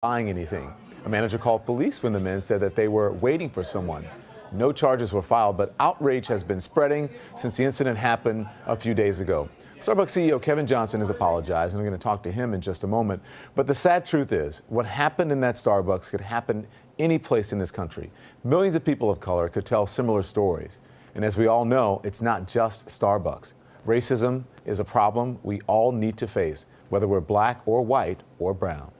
buying anything. A manager called police when the men said that they were waiting for someone. No charges were filed, but outrage has been spreading since the incident happened a few days ago. Starbucks CEO Kevin Johnson has apologized, and I'm going to talk to him in just a moment. But the sad truth is, what happened in that Starbucks could happen any place in this country. Millions of people of color could tell similar stories. And as we all know, it's not just Starbucks. Racism is a problem we all need to face, whether we're black or white or brown.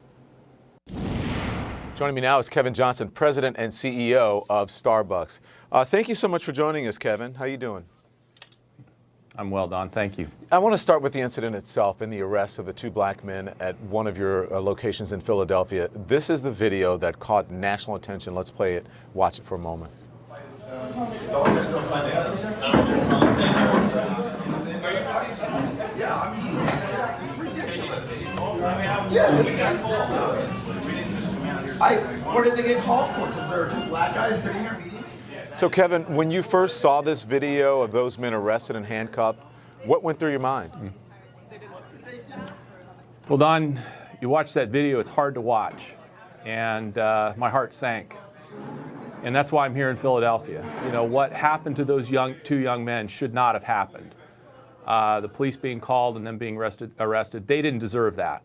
Joining me now is Kevin Johnson, President and CEO of Starbucks. Thank you so much for joining us, Kevin. How are you doing? I'm well, Don. Thank you. I want to start with the incident itself and the arrest of the two black men at one of your locations in Philadelphia. This is the video that caught national attention. Let's play it. Watch it for a moment. What did they get called for? Because there are two black guys sitting here meeting? So, Kevin, when you first saw this video of those men arrested and handcuffed, what went through your mind? Well, Don, you watch that video, it's hard to watch. And my heart sank. And that's why I'm here in Philadelphia. You know, what happened to those two young men should not have happened. The police being called and them being arrested, they didn't deserve that.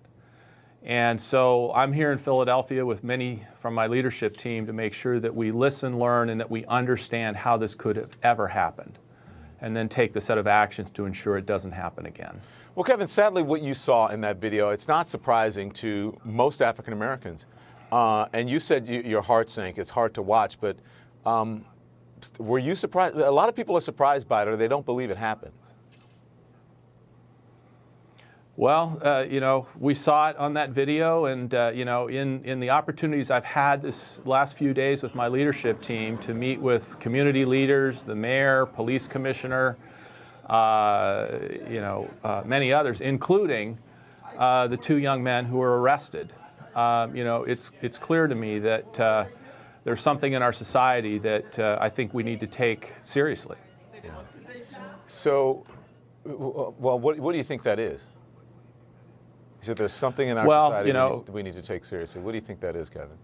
And so I'm here in Philadelphia with many from my leadership team to make sure that we listen, learn, and that we understand how this could have ever happened, and then take the set of actions to ensure it doesn't happen again. Well, Kevin, sadly, what you saw in that video, it's not surprising to most African Americans. And you said your heart sank. It's hard to watch, but were you surprised? A lot of people are surprised by it, or they don't believe it happened. Well, you know, we saw it on that video, and you know, in the opportunities I've had this last few days with my leadership team to meet with community leaders, the mayor, police commissioner, you know, many others, including the two young men who were arrested. You know, it's clear to me that there's something in our society that I think we need to take seriously. So, well, what do you think that is? So there's something in our society we need to take seriously. What do you think that is, Kevin?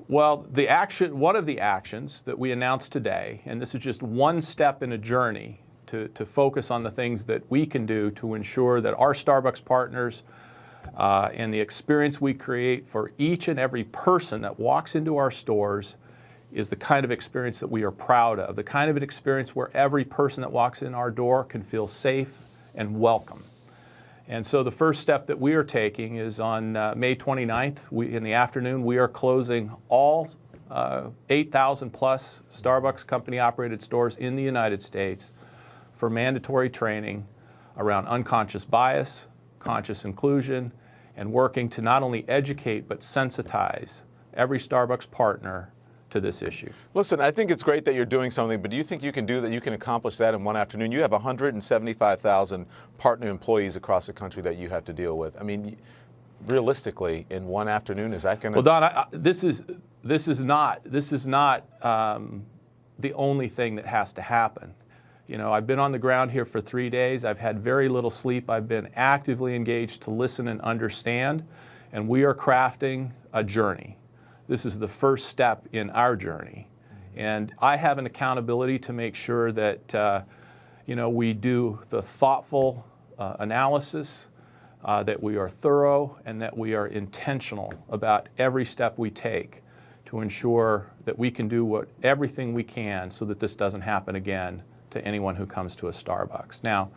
Well, one of the actions that we announced today, and this is just one step in a journey to focus on the things that we can do to ensure that our Starbucks partners and the experience we create for each and every person that walks into our stores is the kind of experience that we are proud of, the kind of an experience where every person that walks in our door can feel safe and welcome. And so the first step that we are taking is on May 29th, in the afternoon, we are closing all 8,000 plus Starbucks company-operated stores in the United States for mandatory training around unconscious bias, conscious inclusion, and working to not only educate but sensitize every Starbucks partner to this issue. Listen, I think it's great that you're doing something, but do you think you can do that? You can accomplish that in one afternoon? You have 175,000 partner employees across the country that you have to deal with. I mean, realistically, in one afternoon, is that going to? Well, Don, this is not the only thing that has to happen. You know, I've been on the ground here for 3 days. I've had very little sleep. I've been actively engaged to listen and understand, and we are crafting a journey. This is the first step in our journey. And I have an accountability to make sure that you know, we do the thoughtful analysis, that we are thorough, and that we are intentional about every step we take to ensure that we can do everything we can so that this doesn't happen again to anyone who comes to a Starbucks. Now,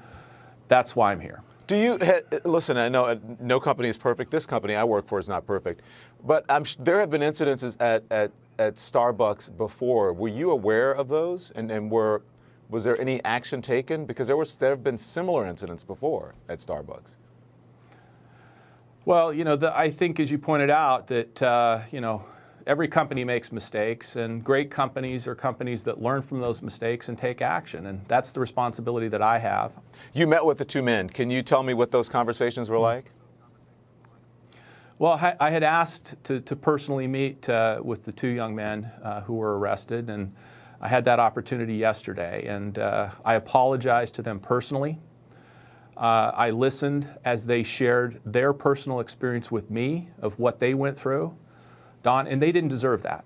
that's why I'm here. Do you, listen, I know no company is perfect. This company I work for is not perfect. But there have been incidences at Starbucks before. Were you aware of those? And was there any action taken? Because there have been similar incidents before at Starbucks. Well, you know, I think, as you pointed out, that, you know, every company makes mistakes, and great companies are companies that learn from those mistakes and take action, and that's the responsibility that I have. You met with the two men. Can you tell me what those conversations were like? Well, I had asked to personally meet with the two young men who were arrested, and I had that opportunity yesterday, and I apologized to them personally. I listened as they shared their personal experience with me of what they went through. Don, and they didn't deserve that.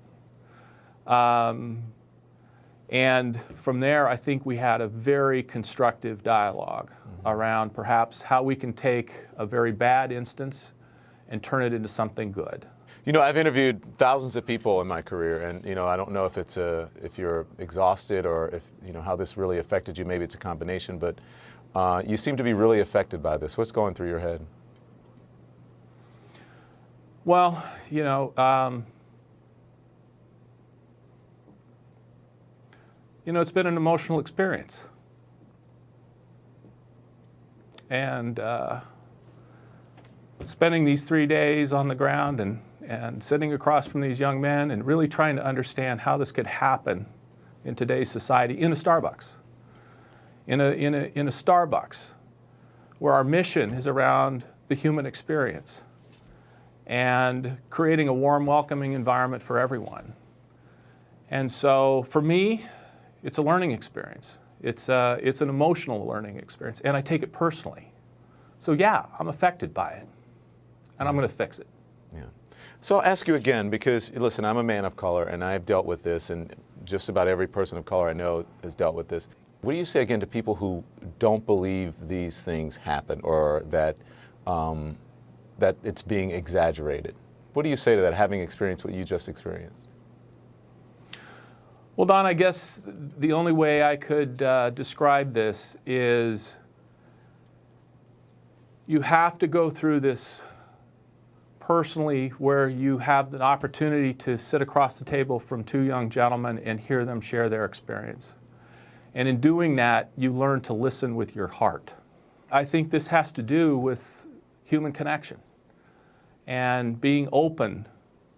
And from there, I think we had a very constructive dialogue around perhaps how we can take a very bad instance and turn it into something good. You know, I've interviewed thousands of people in my career, and you know, I don't know if it's if you're exhausted or if you know how this really affected you. Maybe it's a combination, but you seem to be really affected by this. What's going through your head? Well, you know, it's been an emotional experience, and spending these 3 days on the ground and sitting across from these young men and really trying to understand how this could happen in today's society in a Starbucks. In a Starbucks, where our mission is around the human experience and creating a warm, welcoming environment for everyone. And so for me, it's a learning experience. It's an emotional learning experience, and I take it personally. So yeah, I'm affected by it, and I'm going to fix it. Yeah. So I'll ask you again, because listen, I'm a man of color, and I've dealt with this, and just about every person of color I know has dealt with this. What do you say again to people who don't believe these things happen, or that that it's being exaggerated? What do you say to that, having experienced what you just experienced? Well, Don, I guess the only way I could describe this is you have to go through this personally, where you have the opportunity to sit across the table from two young gentlemen and hear them share their experience. And in doing that, you learn to listen with your heart. I think this has to do with human connection and being open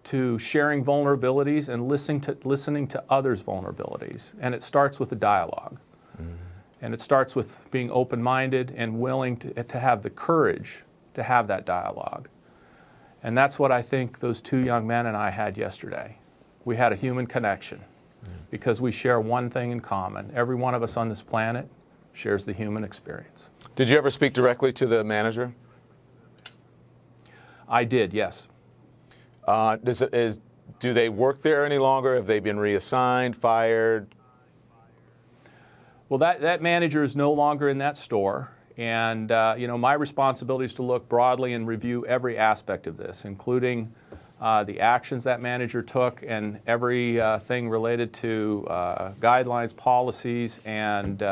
to sharing vulnerabilities and listening to others' vulnerabilities. And it starts with a dialogue. Mm-hmm. And it starts with being open-minded and willing to have the courage to have that dialogue. And that's what I think those two young men and I had yesterday. We had a human connection because we share one thing in common. Every one of us on this planet shares the human experience. Did you ever speak directly to the manager? I did, yes. Do they work there any longer? Have they been reassigned, fired? Well, that manager is no longer in that store. And my responsibility is to look broadly and review every aspect of this, including the actions that manager took and everything related to guidelines, policies, and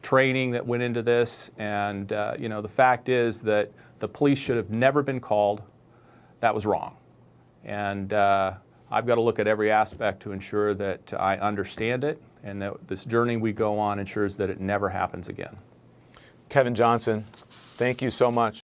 training that went into this. And the fact is that the police should have never been called. That was wrong. And I've got to look at every aspect to ensure that I understand it and that this journey we go on ensures that it never happens again. Kevin Johnson, thank you so much.